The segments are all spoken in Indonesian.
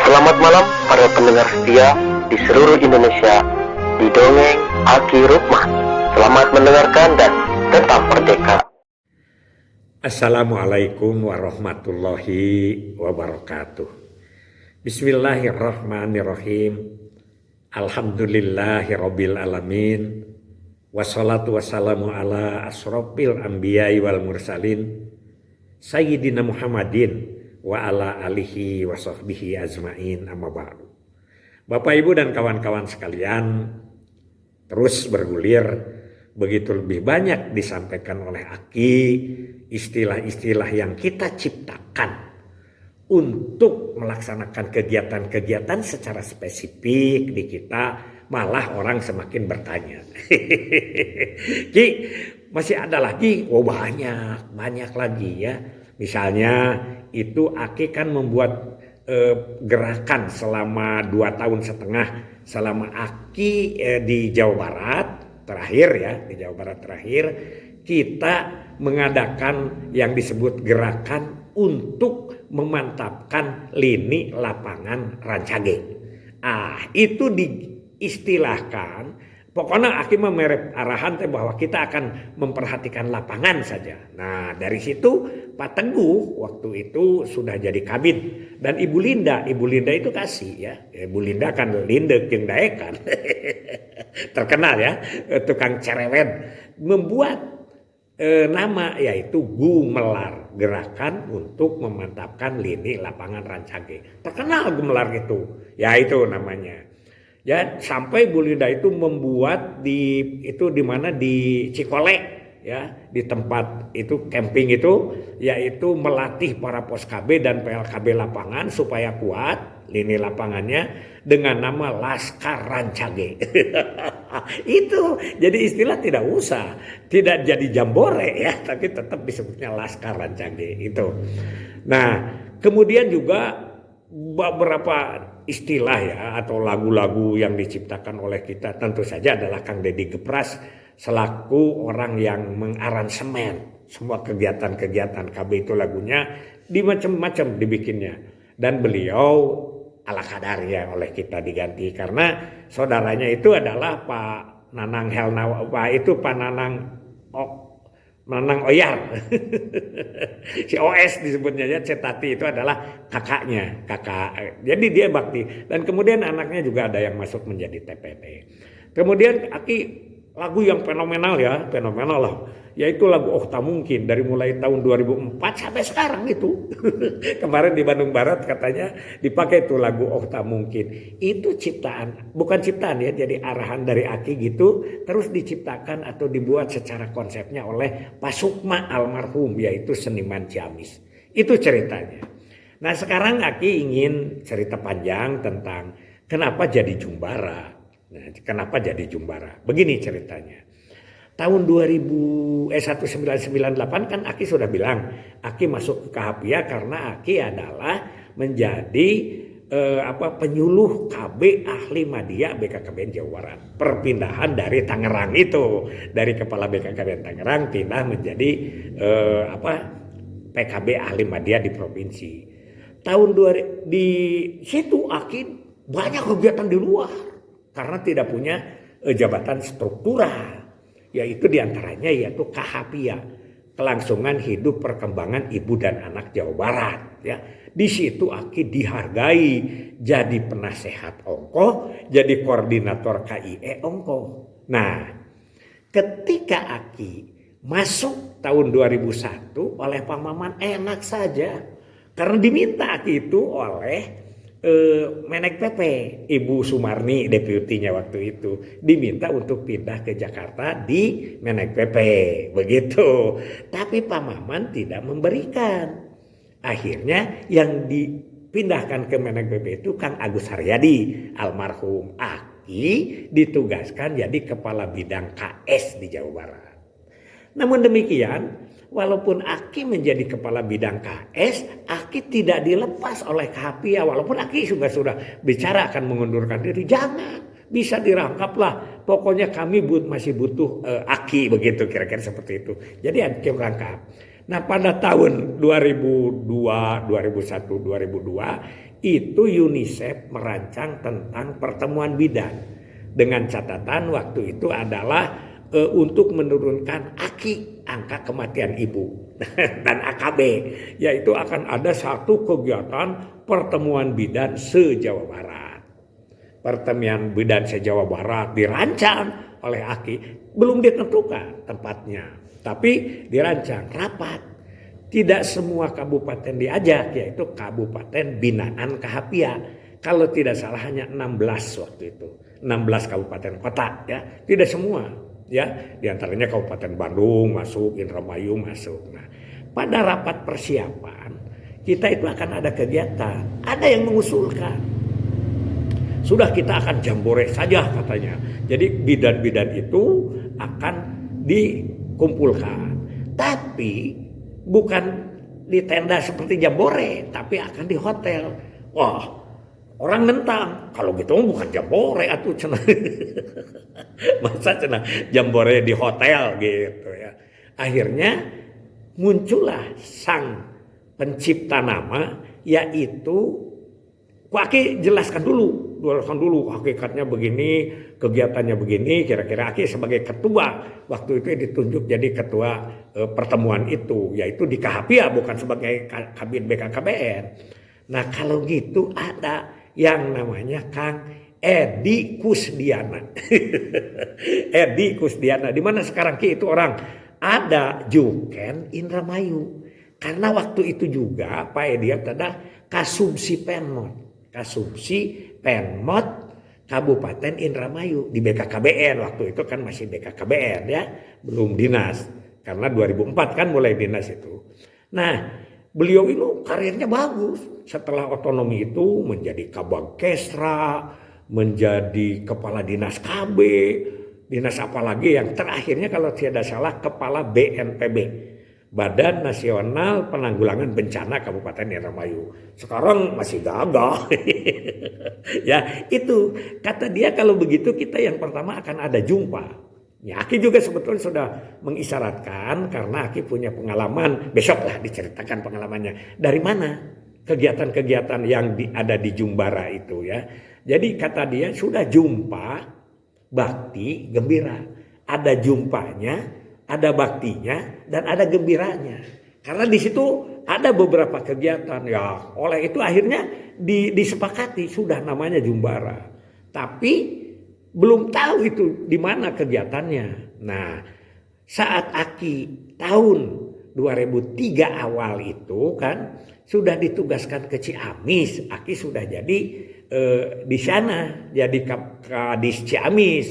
Selamat malam para pendengar setia di seluruh Indonesia di Dongeng Aki Rukman. Selamat mendengarkan dan tetap merdeka. Assalamualaikum warahmatullahi wabarakatuh. Bismillahirrahmanirrahim. Alhamdulillahirabbil alamin. Wassalatu wassalamu ala asrofil anbiya'i wal mursalin Sayyidina Muhammadin wa ala alihi wa sahbihi azmain, amma ba'du. Bapak Ibu dan kawan-kawan sekalian, terus bergulir begitu lebih banyak disampaikan oleh Aki istilah-istilah yang kita ciptakan untuk melaksanakan kegiatan-kegiatan secara spesifik di kita, malah orang semakin bertanya. Ki, masih ada lagi? Oh banyak lagi ya. Misalnya itu Aki kan membuat gerakan selama 2,5 tahun selama Aki di Jawa Barat terakhir ya, di Jawa Barat terakhir kita mengadakan yang disebut gerakan untuk memantapkan lini lapangan Rancage. Itu diistilahkan, pokoknya Aki memerep arahan bahwa kita akan memperhatikan lapangan saja. Nah dari situ Pak Teguh waktu itu sudah jadi kabin, dan Ibu Linda itu kasih ya. Ibu Linda kan lindek jeung daekan. Terkenal ya, tukang cerewet, membuat nama yaitu Gumelar, gerakan untuk memantapkan lini lapangan Rancage. Terkenal Gumelar itu. Ya itu namanya. Ya sampai Bu Linda itu membuat di mana di Cikole ya, di tempat itu camping itu, yaitu melatih para pos KB dan PLKB lapangan supaya kuat lini lapangannya dengan nama Laskar Rancage. Itu jadi istilah tidak jadi jambore ya, tapi tetap disebutnya Laskar Rancage itu. Nah kemudian juga beberapa istilah ya atau lagu-lagu yang diciptakan oleh kita tentu saja adalah Kang Deddy Gepras selaku orang yang mengaransemen semua kegiatan-kegiatan KB itu, lagunya di macam-macam dibikinnya, dan beliau ala kadarnya oleh kita diganti karena saudaranya itu adalah Pak Nanang Nanang Oyar. Si OS disebutnya ya, Cetati itu adalah kakak. Jadi dia bakti, dan kemudian anaknya juga ada yang masuk menjadi TPT. Kemudian Aki lagu yang fenomenal lah, yaitu lagu Oh Tak Mungkin dari mulai tahun 2004 sampai sekarang itu. Kemarin di Bandung Barat katanya dipakai tuh lagu Oh Tak Mungkin. Itu bukan ciptaan ya, jadi arahan dari Aki gitu, terus diciptakan atau dibuat secara konsepnya oleh Pak Sukma almarhum, yaitu seniman Ciamis. Itu ceritanya. Nah sekarang Aki ingin cerita panjang tentang kenapa jadi Jumbara. Nah, kenapa jadi Jumbara? Begini ceritanya. Tahun 1998 kan Aki sudah bilang, Aki masuk ke Kahapia karena Aki adalah menjadi penyuluh KB ahli Madya BKKBN Jawa Barat. Perpindahan dari Tangerang itu, dari kepala BKKBN Tangerang pindah menjadi PKB ahli Madya di provinsi. Di situ Aki banyak kegiatan di luar karena tidak punya jabatan struktural, yaitu diantaranya yaitu Kahapia, kelangsungan hidup perkembangan ibu dan anak Jawa Barat ya. Di situ Aki dihargai jadi penasehat Ongkoh, jadi koordinator KIE Ongkoh. Nah ketika Aki masuk tahun 2001 oleh Pak Maman enak saja, karena diminta Aki itu oleh Menek PP, Ibu Sumarni deputinya waktu itu, diminta untuk pindah ke Jakarta di Menek PP begitu. Tapi Pak Maman tidak memberikan. Akhirnya yang dipindahkan ke Menek PP itu Kang Agus Haryadi almarhum. Aki ditugaskan jadi kepala bidang KS di Jawa Barat. Namun demikian, walaupun Aki menjadi kepala bidang KS, Aki tidak dilepas oleh Kahapia. Walaupun Aki sudah bicara akan mengundurkan diri, jangan, bisa dirangkap lah. Pokoknya kami masih butuh Aki, begitu kira-kira seperti itu. Jadi Aki merangkap. Nah pada tahun 2002, itu UNICEF merancang tentang pertemuan bidan dengan catatan waktu itu adalah untuk menurunkan angka kematian ibu dan AKB, yaitu akan ada satu kegiatan pertemuan bidan se-Jawa Barat. Pertemuan bidan se-Jawa Barat dirancang oleh AKI, belum ditentukan tempatnya, tapi dirancang rapat. Tidak semua kabupaten diajak, yaitu kabupaten binaan Kahapia. Kalau tidak salah hanya 16 waktu itu, 16 kabupaten kota ya, tidak semua ya. Di antaranya Kabupaten Bandung masuk, Indramayu masuk. Nah, pada rapat persiapan kita itu akan ada kegiatan, ada yang mengusulkan. Sudah kita akan jambore saja katanya. Jadi bidan-bidan itu akan dikumpulkan. Tapi bukan di tenda seperti jambore, tapi akan di hotel. Wah, orang nentang. Kalau gitu bukan jambore atuh cenah. Masa cenah jambore di hotel gitu ya. Akhirnya muncullah sang pencipta nama, yaitu Aki jelaskan dulu hakikatnya begini, kegiatannya begini, kira-kira Aki sebagai ketua waktu itu ditunjuk jadi ketua pertemuan itu, yaitu di Kahapia bukan sebagai kabin BKKBN. Nah kalau gitu ada yang namanya Kang Edi Kusdiana. Edi Kusdiana, di mana sekarang Ki itu orang ada Juken Indramayu. Karena waktu itu juga Pak Edi ada Kasubsi Penmot Kabupaten Indramayu di BKKBN. Waktu itu kan masih BKKBN ya, belum dinas. Karena 2004 kan mulai dinas itu. Nah, beliau itu karirnya bagus. Setelah otonomi itu menjadi Kabag Kesra, menjadi kepala dinas KB, dinas apalagi yang terakhirnya kalau tidak salah kepala BNPB. Badan Nasional Penanggulangan Bencana Kabupaten Indramayu. Sekarang masih gagah. Ya, itu kata dia kalau begitu kita yang pertama akan ada jumpa. Ya, Aki juga sebetulnya sudah mengisyaratkan karena Aki punya pengalaman. Besoklah diceritakan pengalamannya. Dari mana kegiatan-kegiatan yang ada di Jumbara itu ya. Jadi kata dia sudah jumpa bakti gembira. Ada jumpanya, ada baktinya, dan ada gembiranya. Karena di situ ada beberapa kegiatan ya. Oleh itu akhirnya disepakati sudah namanya Jumbara. Tapi belum tahu itu di mana kegiatannya. Nah, saat Aki tahun 2003 awal itu kan sudah ditugaskan ke Ciamis. Aki sudah jadi di sana jadi Kadis Ciamis.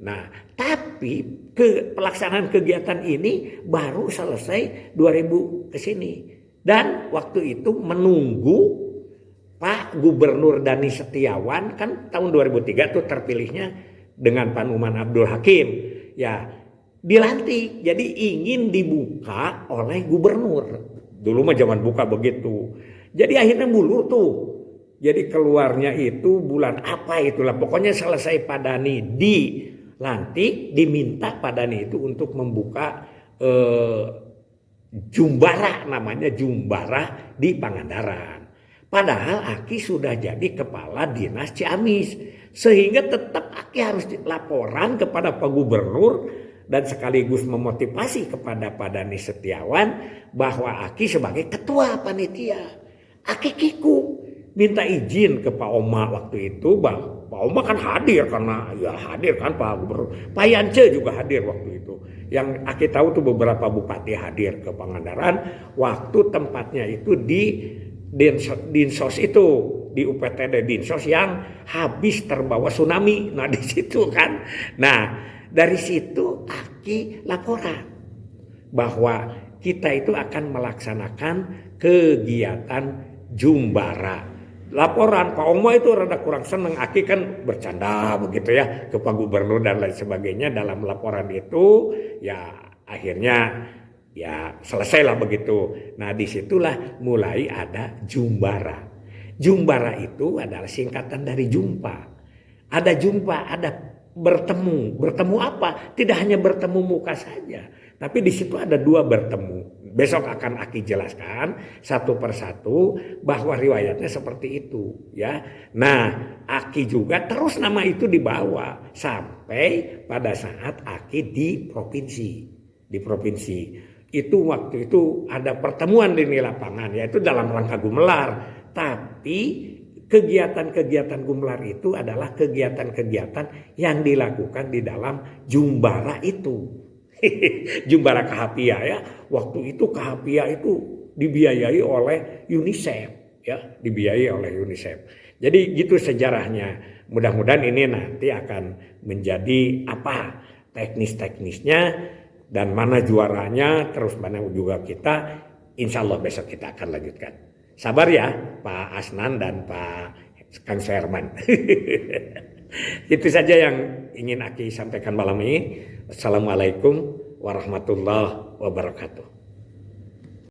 Nah, tapi pelaksanaan kegiatan ini baru selesai 2000 ke sini. Dan waktu itu menunggu Pak Gubernur Dani Setiawan kan tahun 2003 tuh terpilihnya dengan Pak Numan Abdul Hakim. Ya, dilantik. Jadi ingin dibuka oleh gubernur. Dulu mah zaman buka begitu. Jadi akhirnya mulur tuh. Jadi keluarnya itu bulan apa itulah. Pokoknya selesai Pak Dani dilantik, diminta Pak Dani itu untuk membuka Jumbara, namanya Jumbara di Pangandaran. Padahal Aki sudah jadi kepala dinas Ciamis. Sehingga tetap Aki harus laporan kepada Pak Gubernur dan sekaligus memotivasi kepada Pak Dani Setiawan bahwa Aki sebagai ketua panitia. Aki kiku minta izin ke Pak Oma waktu itu, Bang. Pak Oma kan hadir karena ya hadir kan Pak Gubernur. Pak Yance juga hadir waktu itu. Yang Aki tahu tuh beberapa bupati hadir ke Pangandaran waktu tempatnya itu di Dinsos itu, di UPTD Dinsos yang habis terbawa tsunami. Nah di situ kan. Nah dari situ Aki laporan bahwa kita itu akan melaksanakan kegiatan Jumbara. Laporan Pak Oma itu rada kurang seneng. Aki kan bercanda begitu ya ke Pak Gubernur dan lain sebagainya. Dalam laporan itu ya akhirnya ya selesailah begitu. Nah disitulah mulai ada Jumbara. Jumbara itu adalah singkatan dari jumpa. Ada jumpa, ada bertemu. Bertemu apa? Tidak hanya bertemu muka saja, Tapi di situ ada dua bertemu. Besok akan Aki jelaskan satu persatu bahwa riwayatnya seperti itu ya. Nah, Aki juga terus nama itu dibawa sampai pada saat Aki di provinsi. Di provinsi. Itu waktu itu ada pertemuan di lapangan yaitu dalam rangka Gumelar. Tapi kegiatan-kegiatan Gumelar itu adalah kegiatan-kegiatan yang dilakukan di dalam Jumbara itu. Jumbara Kahapia ya. Waktu itu Kahapia itu dibiayai oleh UNICEF ya, dibiayai oleh UNICEF. Jadi gitu sejarahnya. Mudah-mudahan ini nanti akan menjadi apa teknis-teknisnya dan mana juaranya, terus mana juga kita. Insya Allah besok kita akan lanjutkan. Sabar ya Pak Asnan dan Pak Kang Sherman. Itu saja yang ingin Aki sampaikan malam ini. Assalamualaikum warahmatullahi wabarakatuh.